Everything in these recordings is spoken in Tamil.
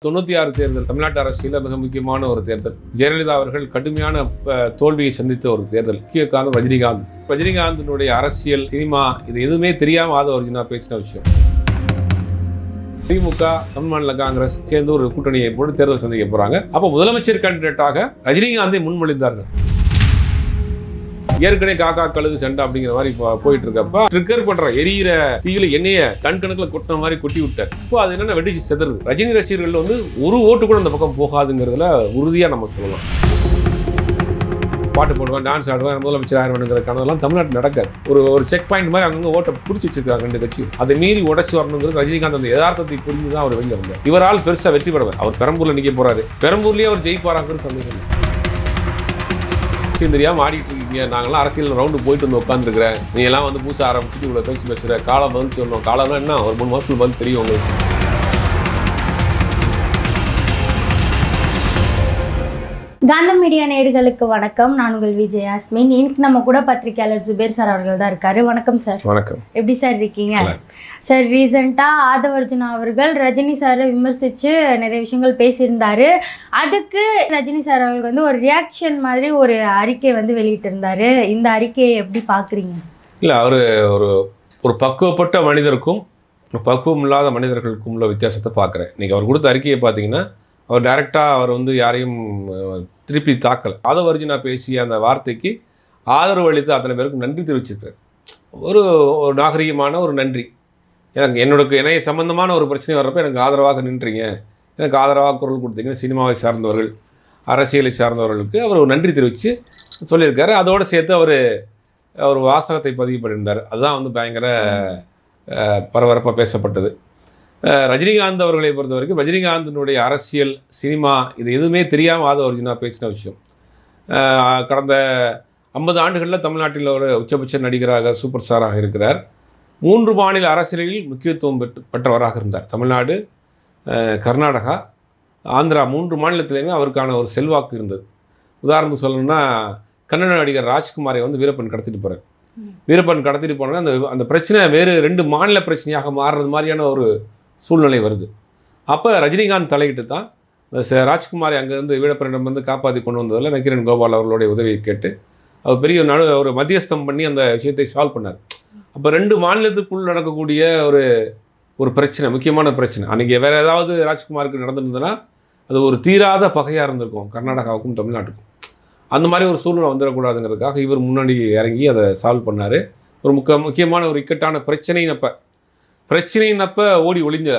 96 தேர்தல் தமிழ்நாட்டு அரசியலில் மிக முக்கியமான ஒரு தேர்தல். ஜெயலலிதா அவர்கள் கடுமையான தோல்வியை சந்தித்த ஒரு தேர்தல். முக்கிய காரணம் ரஜினிகாந்தினுடைய அரசியல், சினிமா இது எதுவுமே தெரியாம ஆதவர்ஜுனா பேசின விஷயம். திமுக, தமிழ் மாநில காங்கிரஸ் சேர்ந்து ஒரு கூட்டணியை போட்டு தேர்தல் சந்திக்க போறாங்க. அப்ப முதலமைச்சர் கேண்டிடேட்டாக ரஜினிகாந்தை முன்மொழிந்தார்கள். ஏற்கனவே காக்கா கழுகு சண்டை அப்படிங்கிற மாதிரி போயிட்டு இருக்கப்ப ட்ரிகர் பண்ற எரியிற தீயில எண்ணெய டன் கணக்குல கொட்டின மாதிரி கொட்டி விட்டார். இப்போ அது என்னன்னா வெடிச்சு செதறுது. ரஜினி ரசிகர்கள் ஒரு ஓட்டு கூட அந்த பக்கம் போகாதுங்கிறதுல உறுதியா நம்ம சொல்லலாம். பாட்டு போடுவேன், டான்ஸ் ஆடுவேன், முதலமைச்சர் ஆயிரம்ங்கிற கனவெல்லாம் தமிழ்நாட்டில் நடக்காது. ஒரு செக் பாயிண்ட் மாதிரி அங்கங்க ஓட்டை பிடிச்சி வச்சிருக்காங்க ரெண்டு கட்சி. அதை மீறி உடச்சு வரணுங்கிறது ரஜினிகாந்த் அந்த யதார்த்தத்தை புரிஞ்சுதான் அவர் வெளியே வந்தார். இவரால் பெருசா வெற்றி பெறவர். அவர் பெரம்பூர்ல நிக்க போறாரு. பெரம்பூர்லயே அவர் ஜெயிப்பாராங்கிறது சந்தேகம். தெரியாம ஆடிட்டு இருக்கீங்க, நாங்களாம் அரசியல் ரவுண்டு போயிட்டு வந்து உட்காந்துருக்கிறேன், நீ எல்லாம் பூச ஆரம்பிச்சுட்டு இவ்வளோ பேச்சு பேசுகிற. காலம் பதில் சொல்லணும். காலம்னா என்ன, ஒரு 3 மாதத்துக்கு பதில் தெரியும் உங்களுக்கு. காந்தம் மீடியா நேயர்களுக்கு வணக்கம். நான் உங்கள் விஜயாஸ்மின். இன்னைக்கு நம்ம கூட பத்திரிகையாளர் ஜுபேர் சார் அவர்கள் தான் இருக்காரு. வணக்கம் சார். வணக்கம். எப்படி சார் இருக்கீங்க? சார், ரீசெண்டாக ஆதவர்ஜுனா அவர்கள் ரஜினி சாரை விமர்சித்து நிறைய விஷயங்கள் பேசியிருந்தாரு. அதுக்கு ரஜினி சார் அவர்கள் ஒரு ரியாக்ஷன் மாதிரி ஒரு அறிக்கை வெளியிட்டிருந்தாரு. இந்த அறிக்கையை எப்படி பார்க்குறீங்க? இல்லை, அவர் ஒரு பக்குவப்பட்ட மனிதருக்கும் பக்குவம் இல்லாத மனிதர்களுக்கும் உள்ள வித்தியாசத்தை பார்க்குறேன். இன்றைக்கி அவர் கொடுத்த அறிக்கையை பார்த்தீங்கன்னா, அவர் டைரெக்டாக அவர் யாரையும் திருப்பி தாக்கலை. ஆதவர்ஜுனா பேசிய அந்த வார்த்தைக்கு ஆதரவு அளித்து அத்தனை பேருக்கும் நன்றி தெரிவிச்சிருக்கார். ஒரு நாகரிகமான ஒரு நன்றி. எனக்கு இணைய சம்பந்தமான ஒரு பிரச்சனை வர்றப்போ எனக்கு ஆதரவாக நின்றீங்க, எனக்கு ஆதரவாக குரல் கொடுத்தீங்க, சினிமாவை சார்ந்தவர்கள், அரசியலை சார்ந்தவர்களுக்கு அவர் ஒரு நன்றி தெரிவித்து சொல்லியிருக்காரு. அதோடு சேர்த்து அவர் வாசகத்தை பதிவு பண்ணியிருந்தார். அதுதான் பயங்கர பரபரப்பாக பேசப்பட்டது. ரஜினிகாந்த் அவர்களை பொறுத்த வரைக்கும் ரஜினிகாந்தினுடைய அரசியல், சினிமா இது எதுவுமே தெரியாமல் ஆதவர்ஜுனா பேசின விஷயம். கடந்த 50 ஆண்டுகளில் தமிழ்நாட்டில் ஒரு உச்சபட்ச நடிகராக, சூப்பர் ஸ்டாராக இருக்கிறார். 3 மாநில அரசியலில் முக்கியத்துவம் பெற்றவராக இருந்தார். தமிழ்நாடு, கர்நாடகா, ஆந்திரா 3 மாநிலத்திலையுமே அவருக்கான ஒரு செல்வாக்கு இருந்தது. உதாரணத்துக்கு சொல்லணும்னா, கன்னட நடிகர் ராஜ்குமாரை வீரப்பன் கடத்திட்டு போகிறார். வீரப்பன் கடத்திட்டு போனோன்னா அந்த பிரச்சனை வேறு 2 மாநில பிரச்சனையாக மாறுறது மாதிரியான ஒரு சூழ்நிலை வருது. அப்போ ரஜினிகாந்த் தலையிட்டு தான் ராஜ்குமாரை அங்கேருந்து வீரப்பனிடமிருந்து காப்பாற்றி கொண்டு வந்ததில் நக்கீரன் கோபால் அவர்களுடைய உதவியை கேட்டு அவர் பெரிய ஒரு மத்தியஸ்தம் பண்ணி அந்த விஷயத்தை சால்வ் பண்ணார். அப்போ 2 மாநிலத்துக்குள் நடக்கக்கூடிய ஒரு பிரச்சனை, முக்கியமான பிரச்சனை, அன்றைக்கி வேறு ஏதாவது ராஜ்குமாருக்கு நடந்துருந்ததுன்னா அது ஒரு தீராத பகையாக இருந்திருக்கும் கர்நாடகாவுக்கும் தமிழ்நாட்டுக்கும். அந்த மாதிரி ஒரு சூழ்நிலை வந்துடக்கூடாதுங்கிறதுக்காக இவர் முன்னாடி இறங்கி அதை சால்வ் பண்ணார். ஒரு முக்கியமான ஒரு இக்கட்டான பிரச்சனையினப்ப ஓடி ஒளிஞ்ச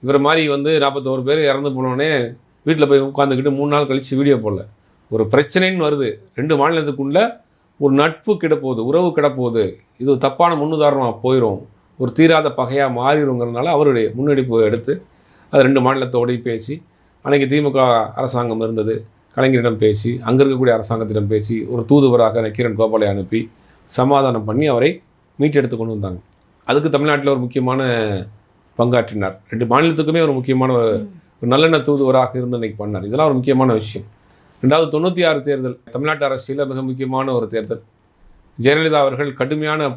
இவர் மாதிரி 41 பேர் இறந்து போனோடனே வீட்டில் போய் உட்காந்துக்கிட்டு 3 நாள் கழித்து வீடியோ போடல. ஒரு பிரச்சனைன்னு வருது, 2 மாநிலத்துக்குள்ளே ஒரு நட்பு கிடப்போகுது, உறவு கிடப்போகுது, இது தப்பான முன்னுதாரணமாக போயிடும், ஒரு தீராத பகையாக மாறிடுங்கிறதுனால அவருடைய முன்னெடுப்பு எடுத்து அது 2 மாநிலத்தோடையும் பேசி, அன்றைக்கி திமுக அரசாங்கம் இருந்தது, கலைஞரிடம் பேசி, அங்கே இருக்கக்கூடிய அரசாங்கத்திடம் பேசி, ஒரு தூதுவராக நக்கீரன் கோபாலை அனுப்பி சமாதானம் பண்ணி அவரை மீட்டெடுத்து கொண்டு வந்தாங்க. அதுக்கு தமிழ்நாட்டில் ஒரு முக்கியமான பங்காற்றினார். 2 மாநிலத்துக்குமே ஒரு முக்கியமான ஒரு நல்லெண்ண தூதுவராக இருந்து அன்றைக்கி பண்ணார். இதெல்லாம் ஒரு முக்கியமான விஷயம். 96 தேர்தல் தமிழ்நாட்டு அரசியலில் மிக முக்கியமான ஒரு தேர்தல். ஜெயலலிதா அவர்கள் கடுமையான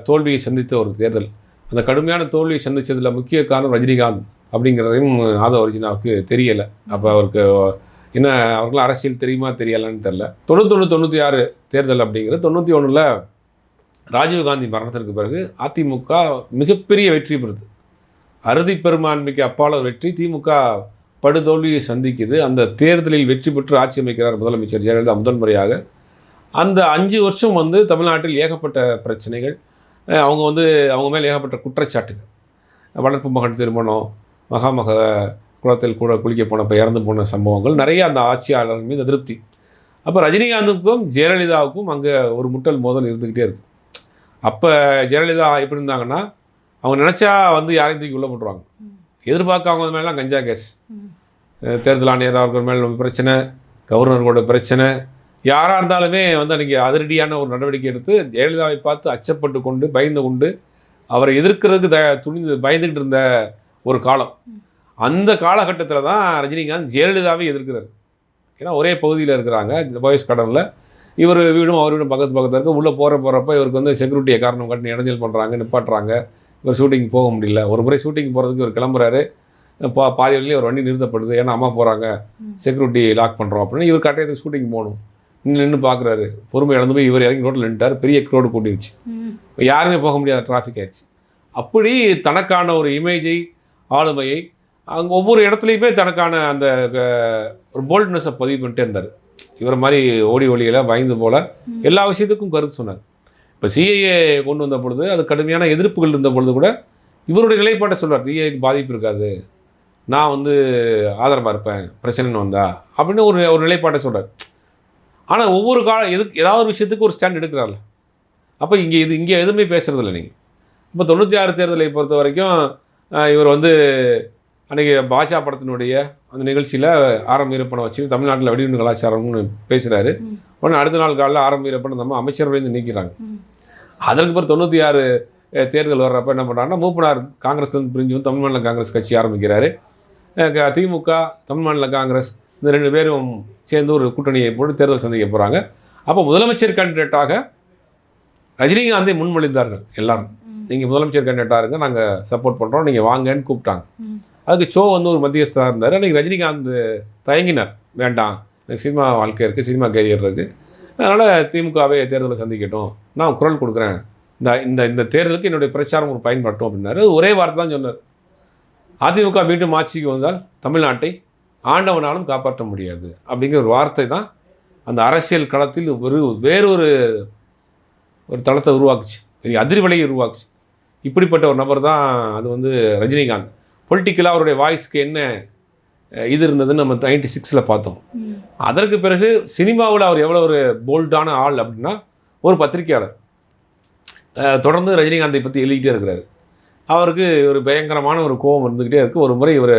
தோல்வியை சந்தித்த ஒரு தேர்தல். அந்த கடுமையான தோல்வியை சந்தித்ததில் முக்கிய காரணம் ரஜினிகாந்த் அப்படிங்கிறதையும் ஆதவர்ஜுனாவுக்கு தெரியலை. அப்போ அவருக்கு என்ன, அவர்களாம் அரசியல் தெரியுமா தெரியலான்னு தெரில. 96 தேர்தல் அப்படிங்கிறது 91 ராஜீவ்காந்தி மரணத்திற்கு பிறகு அதிமுக மிகப்பெரிய வெற்றி பெறுது. அறுதி பெரும்பான்மைக்கு அப்பால் வெற்றி. திமுக படுதோல்வியை சந்திக்குது. அந்த தேர்தலில் வெற்றி பெற்று ஆட்சி அமைக்கிறார் முதலமைச்சர் ஜெயலலிதா முதல் முறையாக. அந்த 5 வருஷம் தமிழ்நாட்டில் ஏகப்பட்ட பிரச்சனைகள், அவங்க மேலே ஏகப்பட்ட குற்றச்சாட்டுகள், வளர்ப்பு மகன் திருமணம், மகாமக குளத்தில் கூட குளிக்க போனப்போ இறந்து போன சம்பவங்கள் நிறைய அந்த ஆட்சியாளர்கள் மீது அதிருப்தி. அப்போ ரஜினிகாந்துக்கும் ஜெயலலிதாவுக்கும் அங்கே ஒரு முட்டல் மோதல் இருந்துக்கிட்டே இருக்கும். அப்போ ஜெயலலிதா எப்படி இருந்தாங்கன்னா, அவங்க நினச்சா யாரையும் தூக்கி உள்ளே போட்டுருவாங்க. எதிர்பார்க்காம மேலாம் கஞ்சா கேஸ், தேர்தல் ஆணையர் அவர்கள் மேலே பிரச்சனை, கவர்னர்களோட பிரச்சனை, யாராக இருந்தாலுமே அன்றைக்கி அதிரடியான ஒரு நடவடிக்கை எடுத்து ஜெயலலிதாவை பார்த்து அச்சப்பட்டு கொண்டு பயந்து கொண்டு அவரை எதிர்க்கிறதுக்கு பயந்துக்கிட்டு இருந்த ஒரு காலம். அந்த காலகட்டத்தில் தான் ரஜினிகாந்த் ஜெயலலிதாவை எதிர்க்கிறார். ஏன்னா ஒரே பகுதியில் இருக்கிறாங்க, இந்த பாய்ஸ் கடனில். இவர் வீடும் அவர் வீடும் பக்கத்தில் இருக்க. உள்ளே போகிறப்ப இவருக்கு செக்யூரிட்டியை காரணம் காட்டி இடைஞ்சல் பண்ணுறாங்க, நிப்பாட்டுறாங்க. இவர் ஷூட்டிங் போக முடியல. ஒரு முறை ஷூட்டிங் போகிறதுக்கு இவர் கிளம்புறாரு. பாதி வழியிலே ஒரு வண்டி நிறுத்தப்படுது, ஏன்னா அம்மா போகிறாங்க, செக்யூரிட்டி லாக் பண்ணுறோம் அப்படின்னு. இவர் கட்டாயத்துக்கு ஷூட்டிங் போகணும், நின்று பார்க்குறாரு. பொறுமை இழந்து போய் இவர் இறங்கி ரோட்டில் நின்றுட்டார். பெரிய க்ரௌடு கூட்டிருச்சு, யாருமே போக முடியாத டிராஃபிக் ஆயிடுச்சு. அப்படி தனக்கான ஒரு இமேஜை, ஆளுமையை அங்கே ஒவ்வொரு இடத்துலையுமே தனக்கான அந்த ஒரு போல்ட்னஸை பதிவு பண்ணிட்டே இருந்தார். இவரை மாதிரி ஓடி ஒளியில் பயந்து போல் எல்லா விஷயத்துக்கும் கருத்து சொன்னார். இப்போ சிஐஏ கொண்டு வந்த பொழுது அது கடுமையான எதிர்ப்புகள் இருந்த பொழுது கூட இவருடைய நிலைப்பாட்டை சொல்கிறார். சிஐஏக்கு பாதிப்பு இருக்காது, நான் வந்து ஆதரவாக இருப்பேன் பிரச்சனைன்னு வந்தா அப்படின்னு ஒரு நிலைப்பாட்டை சொல்கிறார். ஆனால் ஒவ்வொரு ஏதாவது ஒரு விஷயத்துக்கு ஒரு ஸ்டாண்ட் எடுக்கிறார்ல. அப்போ இங்கே எதுவுமே பேசுகிறதில்ல. நீங்கள் இப்போ 96 தேர்தலை பொறுத்த வரைக்கும் இவர் வந்து அன்றைக்கி பாஜா படத்தினுடைய அந்த நிகழ்ச்சியில் ஆரம் வீரப்பனை வச்சு தமிழ்நாட்டில் வெடிகுண்டு கலாச்சாரம்னு பேசுகிறாரு. உடனே அடுத்த நாள் காலையில் ஆரம் வீரப்பனை நம்ம அமைச்சரவையிலேருந்து நீக்கிறாங்க. அதற்கு பிறகு 96 தேர்தல் வர்றப்ப என்ன பண்ணுறாங்கன்னா, மூப்பனார் காங்கிரஸ்லேருந்து பிரிஞ்சு வந்து தமிழ் மாநில காங்கிரஸ் கட்சி ஆரம்பிக்கிறாரு. திமுக, தமிழ் மாநில காங்கிரஸ் இந்த 2 பேரும் சேர்ந்து ஒரு கூட்டணியை போட்டு தேர்தல் சந்திக்க போகிறாங்க. அப்போ முதலமைச்சர் கேண்டிடேட்டாக ரஜினிகாந்தை முன்மொழிந்தார்கள் எல்லாரும். நீங்கள் முதலமைச்சர் கேண்டிடேட்டாக இருங்க, நாங்கள் சப்போர்ட் பண்ணுறோம், நீங்கள் வாங்கன்னு கூப்பிட்டாங்க. அதுக்கு சோ வந்து ஒரு மத்தியஸ்தாக இருந்தார். அன்றைக்கி ரஜினிகாந்த் தயங்கினார், வேண்டாம் சினிமா வாழ்க்கை இருக்குது, சினிமா கேரியர் இருக்குது, அதனால் திமுகவே தேர்தலை சந்திக்கட்டும், நான் குரல் கொடுக்குறேன், இந்த தேர்தலுக்கு என்னுடைய பிரச்சாரம் ஒரு பயன்பட்டும் அப்படின்னாரு. ஒரே வார்த்தை தான் சொன்னார், அதிமுக மீண்டும் ஆட்சிக்கு வந்தால் தமிழ்நாட்டை ஆண்டவனாலும் காப்பாற்ற முடியாது அப்படிங்கிற ஒரு வார்த்தை தான் அந்த அரசியல் களத்தில் வேறொரு தளத்தை உருவாக்குச்சு, அதிர்வலையை உருவாக்குச்சு. இப்படிப்பட்ட ஒரு நபர் தான் அது வந்து ரஜினிகாந்த். பொலிட்டிக்கலாக அவருடைய வாய்ஸ்க்கு என்ன இது இருந்ததுன்னு நம்ம 96 பார்த்தோம். அதற்கு பிறகு சினிமாவில் அவர் எவ்வளோ ஒரு போல்டான ஆள் அப்படின்னா, ஒரு பத்திரிகையாளர் தொடர்ந்து ரஜினிகாந்தை பற்றி எழுதிக்கிட்டே இருக்கிறாரு. அவருக்கு ஒரு பயங்கரமான ஒரு கோபம் இருந்துக்கிட்டே இருக்குது. ஒரு முறை இவர்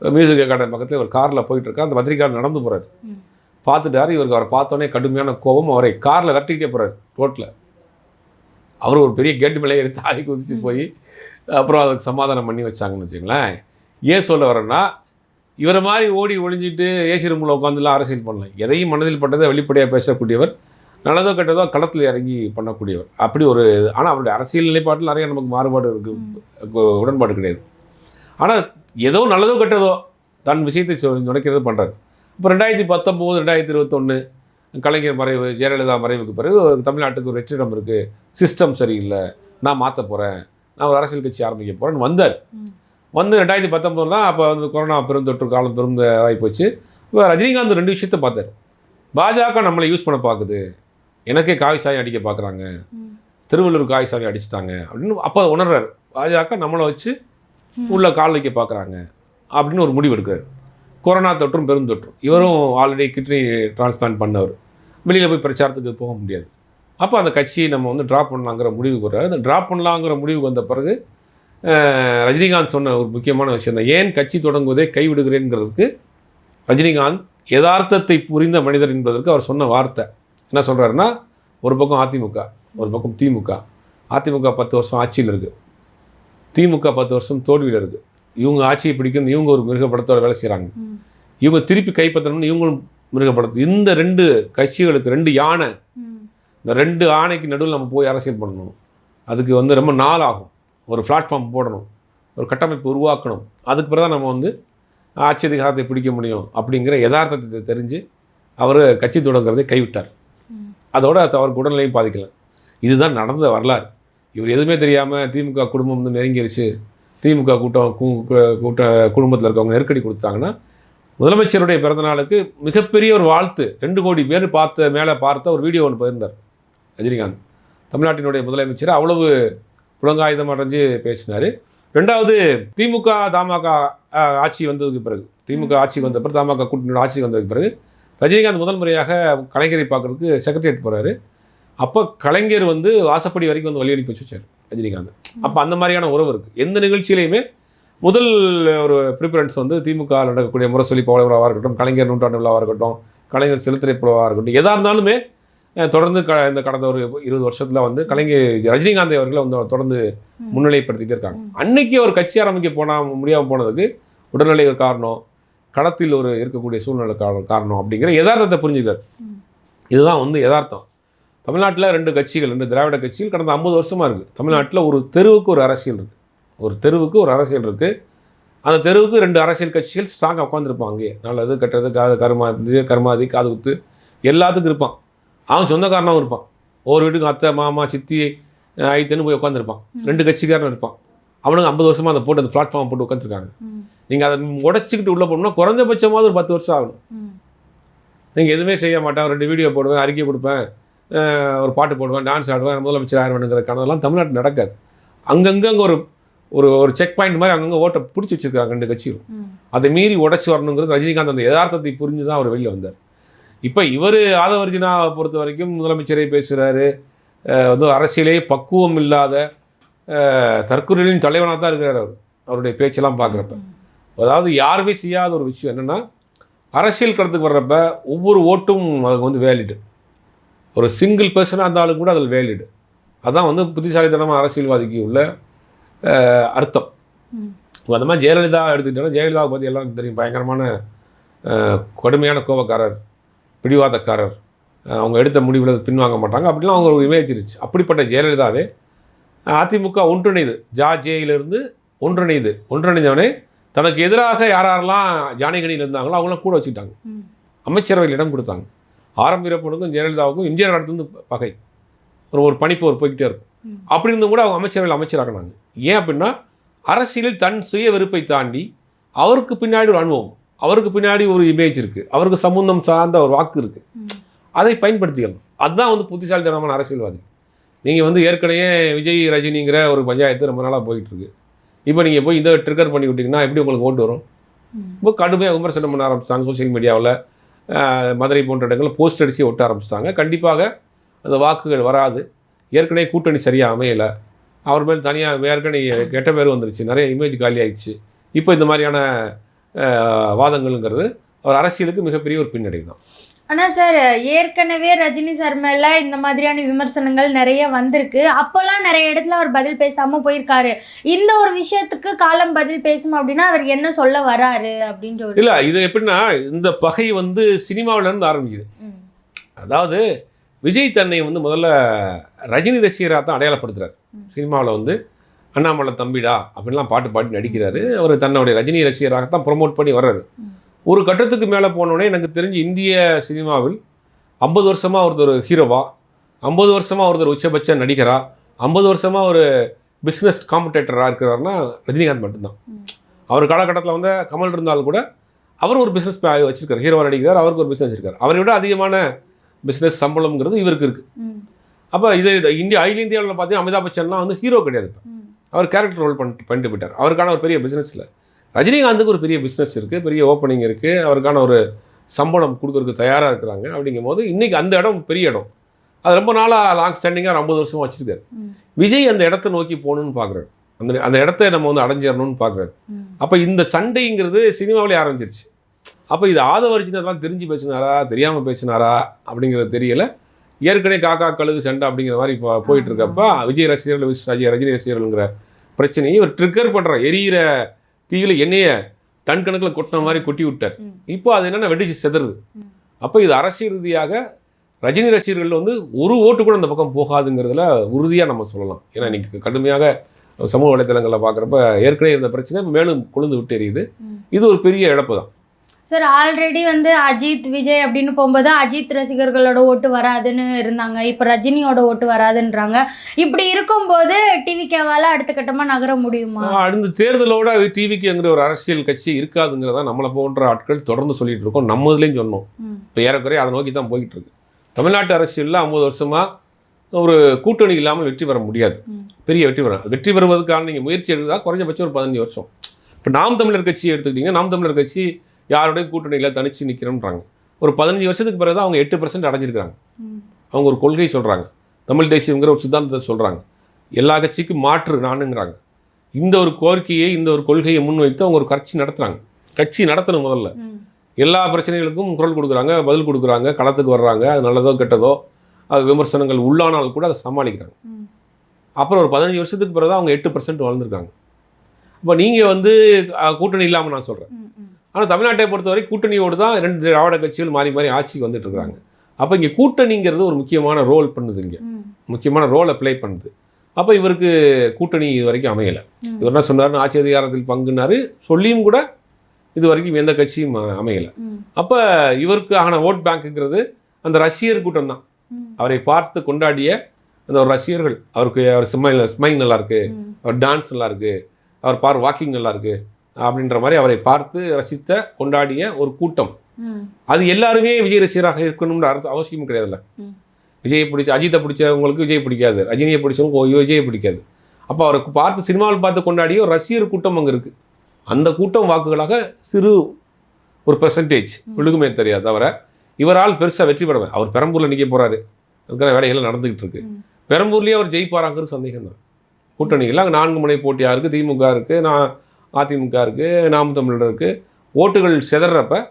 மியூசிக் அகாடமி பக்கத்தில் ஒரு காரில் போயிட்டுருக்கார். அந்த பத்திரிகையாளர் நடந்து போகிறார், பார்த்துட்டாரு. இவருக்கு அவரை பார்த்தோன்னே கடுமையான கோபம், அவரை காரில் விரட்டிக்கிட்டே போகிறார் ரோட்டில். அவர் ஒரு பெரிய கேட்டு மேலே எடுத்து ஆகி குதித்து போய் அப்புறம் அதுக்கு சமாதானம் பண்ணி வச்சாங்கன்னு வச்சுங்களேன். ஏன் சொல்ல வரேன்னா, இவரை மாதிரி ஓடி ஒளிஞ்சிட்டு ஏசி ரூமில் உட்காந்துலாம் அரசியல் பண்ணலாம். எதையும் மனதில் பட்டதை வெளிப்படையாக பேசக்கூடியவர், நல்லதோ கெட்டதோ களத்தில் இறங்கி பண்ணக்கூடியவர். அப்படி ஒரு ஆனால் அவருடைய அரசியல் நிலைப்பாட்டில் நிறைய நமக்கு மாறுபாடு இருக்குது, உடன்பாடு கிடையாது. ஆனால் ஏதோ நல்லதோ கெட்டதோ தன் விஷயத்தை நுழைக்கிறது பண்ணுறாரு. இப்போ 2019, 2021 கலைஞர் மறைவு, ஜெயலலிதா மறைவுக்கு பிறகு தமிழ்நாட்டுக்கு ஒரு வெற்றிடம் இருக்குது, சிஸ்டம் சரியில்லை, நான் மாற்ற போகிறேன், நான் ஒரு அரசியல் கட்சி ஆரம்பிக்க போகிறேன்னு வந்தார். வந்து 2019 தான் அப்போ வந்து கொரோனா பெருந்தொற்று காலம் ஆகி போச்சு. இப்போ ரஜினிகாந்த் 2 விஷயத்தை பார்த்தார். பாஜக நம்மளை யூஸ் பண்ண பார்க்குது, எனக்கே காவி சாயம் அடிக்க பார்க்குறாங்க, திருவள்ளூர் காவி சாயம் அடிச்சுட்டாங்க அப்படின்னு அப்போ உணர்றாரு. பாஜக நம்மளை வச்சு உள்ள கால் வைக்க பார்க்குறாங்க அப்படின்னு ஒரு முடிவு எடுக்கிறார். கொரோனா தொற்றும் பெருந்தொற்றும், இவரும் ஆல்ரெடி கிட்னி டிரான்ஸ்பிளான்ட் பண்ணவர், வெளியில் போய் பிரச்சாரத்துக்கு போக முடியாது. அப்போ அந்த கட்சியை நம்ம வந்து ட்ராப் பண்ணலாங்கிற முடிவுக்கு வர்றாரு. அந்த ட்ராப் பண்ணலாங்கிற முடிவுக்கு வந்த பிறகு ரஜினிகாந்த் சொன்ன ஒரு முக்கியமான விஷயம் தான், ஏன் கட்சி தொடங்குவதை கைவிடுகிறேங்கிறதுக்கு ரஜினிகாந்த் யதார்த்தத்தை புரிந்த மனிதர் என்பதற்கு அவர் சொன்ன வார்த்தை என்ன சொல்கிறாருன்னா, ஒரு பக்கம் அதிமுக, ஒரு பக்கம் திமுக. அதிமுக 10 வருஷம் ஆட்சியில் இருக்குது, திமுக 10 வருஷம் தோல்வியில் இருக்குது. இவங்க ஆட்சியை பிடிக்கணும், இவங்க ஒரு மிருகப்படத்தோட வேலை செய்கிறாங்க, இவங்க திருப்பி கைப்பற்றணும்னு இவங்களும் மிருகப்படத்து. இந்த 2 கட்சிகளுக்கு 2 யானை, இந்த 2 ஆணைக்கு நடுவில் நம்ம போய் அரசியல் பண்ணணும். அதுக்கு வந்து ரொம்ப நாள் ஆகும், ஒரு பிளாட்ஃபார்ம் போடணும், ஒரு கட்டமைப்பு உருவாக்கணும், அதுக்கு பிறகு தான் நம்ம வந்து ஆட்சி அதிகாரத்தை பிடிக்க முடியும் அப்படிங்கிற யதார்த்தத்தை தெரிஞ்சு அவர் கட்சி தொடங்குறதை கைவிட்டார். அதோடு அவருக்கு உடல்நிலையும் பாதிக்கலை. இதுதான் நடந்த வரலாறு. இவர் எதுவுமே தெரியாமல் திமுக குடும்பம் வந்து நெருங்கிருச்சு, திமுக குடும்பத்தில் இருக்கவங்க நெருக்கடி கொடுத்தாங்கன்னா, முதலமைச்சருடைய பிறந்தநாளுக்கு மிகப்பெரிய ஒரு வாழ்த்து, 2 கோடி பேர் பார்த்த ஒரு வீடியோ ஒன்று பகிர்ந்தார் ரஜினிகாந்த். தமிழ்நாட்டினுடைய முதலமைச்சர் அவ்வளவு புலங்காயுதம் அடைஞ்சு பேசினார். 2வது திமுக தமாக ஆட்சி வந்ததுக்கு பிறகு, திமுக ஆட்சி வந்த பிறகு, தமாக கூட்டணியோட ஆட்சி வந்ததுக்கு பிறகு ரஜினிகாந்த் முதல் முறையாக கலைஞரை பார்க்குறதுக்கு செக்ரட்டரியேட் போகிறாரு. அப்போ கலைஞர் வந்து வாசப்படி வரைக்கும் வந்து வழி அனுப்பி வச்சார் ரஜினிகாந்த். அப்போ அந்த மாதிரியான உறவு இருக்குது. எந்த நிகழ்ச்சியிலையுமே முதல் ஒரு ப்ரிஃபரன்ஸ் வந்து திமுக நடக்கக்கூடிய முரசொலி பவள விழாவாக இருக்கட்டும், கலைஞர் நூற்றாண்டு விழாவாக இருக்கட்டும், கலைஞர் சிறுத்திரை விழாவாக இருக்கட்டும், எதாக இருந்தாலுமே தொடர்ந்து இந்த கடந்த ஒரு 20 வருஷத்தில் வந்து ரஜினிகாந்த் அவர்களை வந்து தொடர்ந்து முன்னிலைப்படுத்திகிட்டே இருக்காங்க. அன்னைக்கு ஒரு கட்சி ஆரம்பிக்க முடியாமல் போனதுக்கு உடல்நிலை ஒரு காரணம், களத்தில் ஒரு இருக்கக்கூடிய சூழ்நிலை காரணம் அப்படிங்கிற யதார்த்தத்தை புரிஞ்சுக்கிறார். இதுதான் வந்து யதார்த்தம். தமிழ்நாட்டில் 2 கட்சிகள், 2 திராவிட கட்சிகள் கடந்த 50 வருஷமாக இருக்குது. தமிழ்நாட்டில் ஒரு தெருவுக்கு ஒரு அரசியல் இருக்குது, ஒரு தெருவுக்கு ஒரு அரசியல் இருக்குது. அந்த தெருவுக்கு 2 அரசியல் கட்சிகள் ஸ்ட்ராங்காக உட்காந்துருப்பான் அங்கேயே. நல்லது கெட்டது கருமாதி காது குத்து எல்லாத்துக்கும் இருப்பான். அவன் சொந்தக்காரனாகவும் இருப்பான். ஒவ்வொரு வீட்டுக்கும் அத்தை மாமா சித்தி ஐத்துன்னு போய் உட்காந்துருப்பான். 2 கட்சிக்காரன் இருப்பான். அவனுக்கு 50 வருஷமாக அந்த போட்டு அந்த பிளாட்ஃபார்ம் போட்டு உட்காந்துருக்காங்க. நீங்கள் அதை உடச்சிக்கிட்டு உள்ளே போகணும்னா குறைஞ்சபட்சமாவது ஒரு 10 வருஷம் ஆகணும். நீங்கள் எதுவுமே செய்ய மாட்டேன், 2 வீடியோ போடுவேன், அறிக்கை கொடுப்பேன், ஒரு பாட்டு போடுவேன், டான்ஸ் ஆடுவேன், முதலமைச்சர் ஆயிடுவேனுங்கிற கனவெல்லாம் தமிழ்நாட்டில் நடக்காது. அங்கங்கே அங்கே ஒரு ஒரு ஒரு செக் பாயிண்ட் மாதிரி அங்கங்கே ஓட்டை பிடிச்சி வச்சிருக்காங்க 2 கட்சியும். அதை மீறி உடச்சி வரணுங்கிறது ரஜினிகாந்த் அந்த யதார்த்தத்தை புரிஞ்சு தான் அவர் வெளியில் வந்தார். இப்போ இவர் ஆதவர்ஜுனாவை பொறுத்த வரைக்கும் முதலமைச்சரே பேசுகிறாரு, வந்து அரசியலே பக்குவம் இல்லாத தற்கொலையின் தலைவனாக தான் இருக்கிறார் அவர். அவருடைய பேச்செல்லாம் பார்க்குறப்ப அதாவது யாருமே செய்யாத ஒரு விஷயம் என்னென்னா, அரசியல் களத்துக்கு வர்றப்ப ஒவ்வொரு ஓட்டும் அதுக்கு வந்து வேலிடு. ஒரு சிங்கிள் பர்சனாக இருந்தாலும் கூட அதில் வேலிடு. அதான் வந்து புத்திசாலித்தனமாக அரசியல்வாதிக்கு உள்ள அர்த்தம். அந்த மாதிரி ஜெயலலிதா எடுத்துக்கிட்டோன்னா, ஜெயலலிதாவை பற்றி எல்லாருக்கும் தெரியும், பயங்கரமான கடுமையான கோபக்காரர், பிடிவாதக்காரர், அவங்க எடுத்த முடிவில் பின்வாங்க மாட்டாங்க, அப்படிலாம் அவங்க ஒரு இமேஜ் இருந்துச்சு. அப்படிப்பட்ட ஜெயலலிதாவே அதிமுக ஒன்றிணைது, ஜேயிலிருந்து ஒன்றிணைந்தவனே தனக்கு எதிராக யாரெல்லாம் ஜானகிரியில் இருந்தாங்களோ அவங்களாம் கூட வச்சுக்கிட்டாங்க. அமைச்சரவையில் இடம் கொடுத்தாங்க. ஆரம் வீரப்பனுக்கும் ஜெயலலிதாவுக்கும் எம்ஜிஆர் காலத்துலேருந்து பகை, ஒரு பணிப்பு ஒரு போய்கிட்டே இருக்கும். அப்படி இருந்தும் கூட அவங்க அமைச்சரவையில் அமைச்சராகினாங்க. ஏன் அப்படின்னா, அரசியலில் தன் சுய வெறுப்பை தாண்டி அவருக்கு பின்னாடி ஒரு அனுபவம், அவருக்கு பின்னாடி ஒரு இமேஜ் இருக்குது, அவருக்கு சம்பந்தம் சார்ந்த ஒரு வாக்கு இருக்குது, அதை பயன்படுத்திக்கலாம். அதுதான் வந்து புத்திசாலித்தனமான அரசியல்வாதி. நீங்கள் வந்து ஏற்கனவே விஜய் ரஜினிங்கிற ஒரு பஞ்சாயத்து ரொம்ப நாளாக போயிட்டுருக்கு. இப்போ நீங்கள் போய் இதை ட்ரிகர் பண்ணி விட்டிங்கன்னா எப்படி உங்களுக்கு ஓட்டு வரும்? இப்போ கடுமையாக விமர்சனம் பண்ண ஆரம்பிச்சிட்டாங்க சோசியல் மீடியாவில். மதுரை போன்ற இடங்களில் போஸ்ட் அடித்து ஒட்ட ஆரம்பிச்சிட்டாங்க. கண்டிப்பாக அந்த வாக்குகள் வராது. ஏற்கனவே கூட்டணி சரியாக அமையலை, அவர் மேல் தனியாக ஏற்கனவே கெட்ட பேர் வந்துருச்சு, நிறைய இமேஜ் காலி ஆகிடுச்சு. இப்போ இந்த மாதிரியான வாதங்கள்ங்கிறது அவர் அரசியலுக்கு மிகப்பெரிய ஒரு பின்னடைவு தான். ஆனால் சார், ஏற்கனவே ரஜினி சார் மேலே இந்த மாதிரியான விமர்சனங்கள் நிறைய வந்திருக்கு. அப்போல்லாம் நிறைய இடத்துல அவர் பதில் பேசாமல் போயிருக்காரு. இந்த ஒரு விஷயத்துக்கு காலம் பதில் பேசும் அப்படின்னா அவர் என்ன சொல்ல வராரு அப்படின்ற ஒரு இல்லை, இது எப்படின்னா, இந்த பகை வந்து சினிமாவிலேருந்து ஆரம்பிக்குது. அதாவது விஜய் தன்னை வந்து முதல்ல ரஜினி ரசிகராக தான் அடையாளப்படுத்துகிறார். சினிமாவில் வந்து அண்ணாமலை தம்பிடா அப்படின்லாம் பாட்டு நடிக்கிறாரு. அவர் தன்னுடைய ரஜினி ரசிகராகத்தான் ப்ரொமோட் பண்ணி வர்றாரு. ஒரு கட்டத்துக்கு மேலே போனோடனே எனக்கு தெரிஞ்சு இந்திய சினிமாவில் 50 வருஷமாக ஒருத்தர் ஹீரோவா, 50 வருஷமாக ஒருத்தர் உச்சபட்ச நடிகரா, 50 வருஷமாக ஒரு பிஸ்னஸ் காம்படேட்டராக இருக்கிறாருன்னா ரஜினிகாந்த் மட்டும்தான். அவர் காலகட்டத்தில் வந்து கமல் இருந்தாலும் கூட அவர் ஒரு பிஸ்னஸ் வச்சுருக்கார், ஹீரோவாக நடிக்கிறார், அவருக்கு ஒரு பிஸ்னஸ் வச்சுருக்கார். அவரை விட அதிகமான பிஸ்னஸ் சம்பளம்ங்கிறது இவருக்கு இருக்குது. அப்போ அகில இந்தியாவில் பார்த்தீங்கன்னா அமிதாப் பச்சன்லாம் வந்து ஹீரோ கிடையாது. அவர் கேரக்டர் ரோல் பண்ணிட்டு போயிட்டார். அவருக்கான ஒரு பெரிய பிஸ்னஸ் இல்லை. ரஜினிகாந்துக்கு ஒரு பெரிய பிஸ்னஸ் இருக்குது, பெரிய ஓப்பனிங் இருக்குது, அவருக்கான ஒரு சம்பளம் கொடுக்கறதுக்கு தயாராக இருக்கிறாங்க. அப்படிங்கும் போது இன்றைக்கி அந்த இடம் பெரிய இடம், அது ரொம்ப நாளாக லாங் ஸ்டாண்டிங்காக 50 வருஷமாக வச்சுருக்காரு. விஜய் அந்த இடத்த நோக்கி போகணுன்னு பார்க்குறாரு, அந்த இடத்த நம்ம வந்து அடைஞ்சிடணும்னு பார்க்குறாரு. அப்போ இந்த சண்டைங்கிறது சினிமாவிலே ஆரம்பிச்சிருச்சு. அப்போ இது ஆதவர்ஜினர்லாம் தெரிஞ்சு பேசினாரா தெரியாமல் பேசினாரா அப்படிங்கிறது தெரியலை. ஏற்கனவே காக்கா கழுகு சண்டை அப்படிங்கிற மாதிரி இப்போ போயிட்டுருக்கப்ப விஜய் ரசிகர்கள் ரஜினி ரசிகர்கள்ங்கிற பிரச்சனையை இவர் ட்ரிகர் பண்ணுற, எரியிற தீயில எண்ணெயை டன் கணக்கில் கொட்டின மாதிரி கொட்டி விட்டார். இப்போ அது என்னென்ன வெடிச்சு செதறுது. அப்போ இது அரசியல் ரீதியாக ரஜினி ரசிகர்கள் வந்து ஒரு ஓட்டு கூட அந்த பக்கம் போகாதுங்கிறதுல உறுதியாக நம்ம சொல்லலாம். ஏன்னா இன்றைக்கி கடுமையாக சமூக வலைத்தளங்களில் பார்க்குறப்ப ஏற்கனவே இருந்த பிரச்சனை இப்போ மேலும் கொழுந்து விட்டு எரியுது. இது ஒரு பெரிய இழப்பு தான் சார். ஆல்ரெடி வந்து அஜித் விஜய் அப்படின்னு போகும்போது அஜித் ரசிகர்களோட ஓட்டு வராதுன்னு இருந்தாங்க, இப்போ ரஜினியோட ஓட்டு வராதுன்றாங்க. இப்படி இருக்கும்போது டிவிகேவால் அடுத்த கட்டமாக நகர முடியுமா? அடுத்த தேர்தலோட டிவிகேங்கிற ஒரு அரசியல் கட்சி இருக்காதுங்கிறதா நம்மளை போன்ற ஆட்கள் தொடர்ந்து சொல்லிட்டு இருக்கோம். நம்ம இதுலேயும் சொன்னோம். இப்போ ஏறக்குறைய அதை நோக்கி தான் போயிட்டு இருக்கு. தமிழ்நாட்டு அரசியலில் 50 வருஷமாக ஒரு கூட்டணி இல்லாமல் வெற்றி பெற முடியாது. பெரிய வெற்றி பெறுவதற்கான நீங்கள் முயற்சி எடுத்தா குறைஞ்சபட்சம் ஒரு 15 வருஷம். இப்போ நாம் தமிழர் கட்சி எடுத்துக்கிட்டிங்கன்னா, நாம் தமிழர் கட்சி யாருடைய கூட்டணியில் தனிச்சு நிற்கிறோன்றாங்க. ஒரு 15 வருஷத்துக்கு பிறகு அவங்க 8% அடைஞ்சிருக்காங்க. அவங்க ஒரு கொள்கை சொல்கிறாங்க, தமிழ் தேசியங்கிற ஒரு சித்தாந்தத்தை சொல்கிறாங்க, எல்லா கட்சிக்கும் மாற்று நானுங்கிறாங்க. இந்த ஒரு கோரிக்கையை, இந்த ஒரு கொள்கையை முன்வைத்து அவங்க ஒரு கட்சி நடத்துகிறாங்க. கட்சி நடத்தணும் முதல்ல. எல்லா பிரச்சனைகளுக்கும் குரல் கொடுக்குறாங்க, பதில் கொடுக்குறாங்க, களத்துக்கு வர்றாங்க. அது நல்லதோ கெட்டதோ அது விமர்சனங்கள் உள்ளானால் கூட அதை சமாளிக்கிறாங்க. அப்புறம் ஒரு 15 வருஷத்துக்கு பிறகு அவங்க 8% வளர்ந்துருக்காங்க. இப்போ நீங்கள் வந்து கூட்டணி இல்லாமல் நான் சொல்கிறேன். ஆனால் தமிழ்நாட்டை பொறுத்தவரை கூட்டணியோடு தான் 2 திராவிட கட்சிகள் மாறி மாறி ஆட்சிக்கு வந்துட்டு இருக்கிறாங்க. அப்போ இங்கே கூட்டணிங்கிறது ஒரு முக்கியமான ரோல் பண்ணுது, இங்கே முக்கியமான ரோலை ப்ளே பண்ணுது. அப்போ இவருக்கு கூட்டணி இது வரைக்கும் அமையலை. இவர் என்ன சொன்னார்னு ஆட்சி அதிகாரத்தில் பங்குனாரு, சொல்லியும் கூட இது வரைக்கும் எந்த கட்சியும் அமையலை. அப்போ இவருக்கு ஆன ஓட் பேங்க்குங்கிறது அந்த ரசிகர் கூட்டம் தான். அவரை பார்த்து கொண்டாடிய அந்த ஒரு ரசிகர்கள், அவர் ஸ்மைல் நல்லா இருக்கு, அவர் டான்ஸ் நல்லா இருக்கு, அவர் வாக்கிங் நல்லா இருக்கு அப்படின்ற மாதிரி அவரை பார்த்து ரசித்த கொண்டாடிய ஒரு கூட்டம். அது எல்லாருமே விஜய் ரசிகராக இருக்கணும்னு அவசியமும் கிடையாதுல்ல. விஜயை அஜித்தை பிடிச்சவங்களுக்கு விஜய் பிடிக்காது, ரஜினியை பிடிச்சவங்களுக்கு விஜயை பிடிக்காது. அப்போ அவருக்கு பார்த்து சினிமாவில் பார்த்து கொண்டாடிய ஒரு ரசிகர் கூட்டம் அங்கே இருக்குது. அந்த கூட்டம் வாக்குகளாக சிறு ஒரு பெர்சன்டேஜ் விழுகுமே தெரியாது தவிர இவரால் பெருசாக வெற்றி பெற. அவர் பெரம்பூரில் நிற்க போகிறாரு, அதுக்கான வேலைகள்லாம் நடந்துக்கிட்டு இருக்கு. பெரம்பூர்லேயே அவர் ஜெயிப்பாராங்கிறது சந்தேகம் தான். கூட்டணிகள் அங்கே 4 முனை போட்டியாக இருக்குது, திமுக இருக்குது, அதிமுக இருக்குது, நாம் தமிழர் இருக்குது. ஓட்டுகள் சிதறப்ப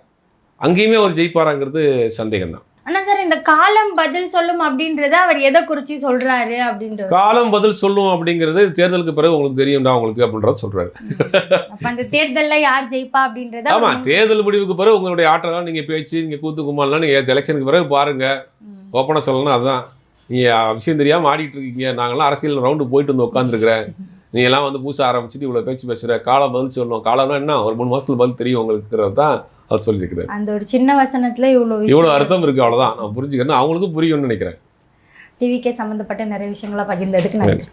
அங்கேயுமே அவர் ஜெயிப்பாராங்கிறது சந்தேகம் தான். ஆனால் சார் இந்த காலம் பதில் சொல்லும் அப்படின்றத அவர் எதை குறித்து சொல்கிறாரு அப்படின்றது? காலம் பதில் சொல்லும் அப்படிங்கிறது தேர்தலுக்கு பிறகு உங்களுக்கு தெரியும்டா உங்களுக்கு அப்படின்றத சொல்கிறாரு. அப்போ அந்த தேர்தலில் யார் ஜெயிப்பா அப்படின்றத? ஆமாம், தேர்தல் முடிவுக்கு பிறகு உங்களுடைய ஆட்டெல்லாம் நீங்கள் பேச்சு, நீங்கள் கூத்து கும்மாலாம் நீங்கள் எலெக்ஷனுக்கு பிறகு பாருங்கள். ஓப்பனாக சொல்லணும்னா அதுதான். நீங்கள் விஷயம் தெரியாமல் ஆடிட்டு இருக்கீங்க, நாங்களாம் அரசியல் ரவுண்டு போயிட்டு வந்து உட்காந்துருக்குறேன், நீ எல்லாம் வந்து பூச ஆரம்பிச்சுட்டு இவ்வளோ பேச்சு பேசுகிற. காலம் பதில் சொல்லணும். காலம்னா என்ன, ஒரு 3 மாதத்துல பதில் தெரியும் உங்களுக்குறது தான் அவர் சொல்லியிருக்கிறார். அந்த ஒரு சின்ன வசனத்தில் இவ்வளோ அர்த்தம் இருக்குது, அவ்வளோதான். நான் புரிஞ்சுக்கிறேன், அவங்களுக்கும் புரியும்னு நினைக்கிறேன். டிவிக்கே சம்மந்தப்பட்ட நிறைய விஷயங்களை பகிர்ந்ததுக்கு நன்றி.